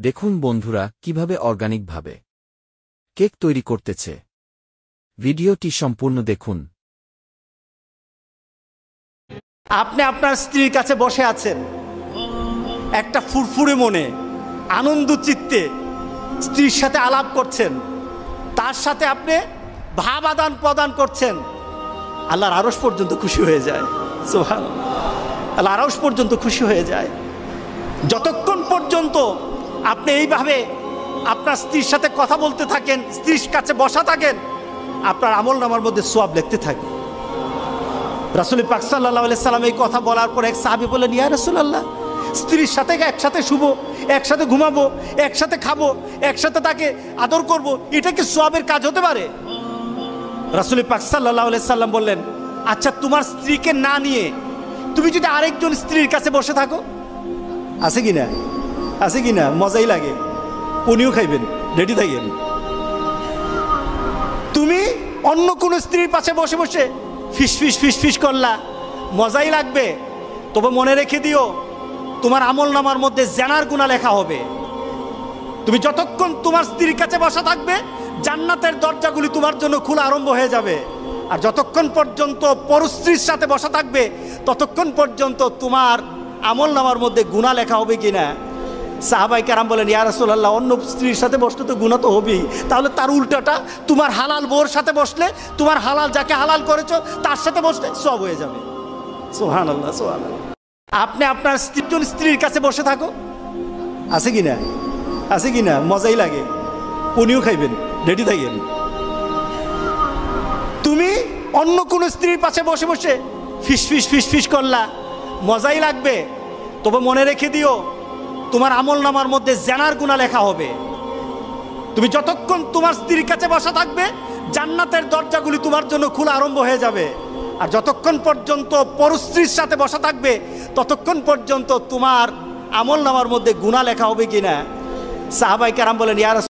দেখুন বন্ধুরা কিভাবে অর্গানিকভাবে কেক তৈরি করতেছে। ভিডিওটি সম্পূর্ণ দেখুন। আপনি আপনার স্ত্রীর কাছে বসে আছেন, একটা ফুরফুরে মনে আনন্দ চিত্তে স্ত্রীর সাথে আলাপ করছেন, তার সাথে আপনি ভাব আদান প্রদান করছেন। আল্লাহর আরশ পর্যন্ত খুশি হয়ে যায়। সুবহানাল্লাহ, আল্লাহর আরশ পর্যন্ত খুশি হয়ে যায়। যতক্ষণ পর্যন্ত আপনি এইভাবে আপনার স্ত্রীর সাথে কথা বলতে থাকেন, স্ত্রীর কাছে বসা থাকেন, আপনার আমলনামার মধ্যে সওয়াব লিখতে থাকে। রাসূল পাক সাল্লাল্লাহু আলাইহি সাল্লাম এই কথা বলার পর এক সাহাবী বললেন, ইয়া রাসূলুল্লাহ, স্ত্রীর সাথে একসাথে শুবো, একসাথে ঘুমাবো, একসাথে খাবো, একসাথে তাকে আদর করব, এটা কি সওয়াবের কাজ হতে পারে? রাসূল পাক সাল্লাল্লাহু আলাইহি সাল্লাম বললেন, আচ্ছা তোমার স্ত্রীকে না নিয়ে তুমি যদি আরেকজন স্ত্রীর কাছে বসে থাকো, আছে কিনা? আছে কিনা? মজাই লাগে, উনিও খাইবেন, রেডি থাকেন। তুমি অন্য কোনো স্ত্রীর পাশে বসে বসে ফিস ফিস ফিস ফিস করলা, মজাই লাগবে, তবে মনে রেখে দিও তোমার আমলনামার মধ্যে জেনার গুনাহ লেখা হবে। তুমি যতক্ষণ তোমার স্ত্রীর কাছে বসা থাকবে, জান্নাতের দরজাগুলি তোমার জন্য খোলা আরম্ভ হয়ে যাবে। আর যতক্ষণ পর্যন্ত পরস্ত্রীর সাথে বসা থাকবে, ততক্ষণ পর্যন্ত তোমার আমলনামার মধ্যে গুনাহ লেখা হবে কিনা। সাহাবাই কেরাম বলেন, ইয়া রাসূলুল্লাহ, অন্য স্ত্রীর সাথে বসলে তো গুনাহ তো হবেই, তাহলে তার উল্টাটা তোমার হালাল বউর সাথে বসলে, তোমার হালাল যাকে হালাল করেছো তার সাথে বসলে সওয়াব হয়ে যাবে। সুবহানাল্লাহ, সুবহানাল্লাহ। আপনি আপনার স্ত্রীর কাছে বসে থাকো, আছে কিনা? আছে কিনা? মজাই লাগে, উনিও খাইবেন, রেডি থাকেন। তুমি অন্য কোনো স্ত্রীর পাশে বসে বসে ফিস ফিস ফিস ফিস করলা, মজাই লাগবে, তবে মনে রেখে দিও তোমার আমলনামার মধ্যে জেনার গুনাহ লেখা হবে। তুমি যতক্ষণ তোমার স্ত্রীর কাছে বসা থাকবে, জান্নাতের দরজাগুলি তোমার জন্য খোলা আরম্ভ হয়ে যাবে। আর যতক্ষণ পর্যন্ত পরস্ত্রীর সাথে বসা থাকবে, ততক্ষণ পর্যন্ত তোমার আমলনামার মধ্যে গুনাহ লেখা হবে কিনা। সাহাবায়ে কেরাম বলেন, ইয়া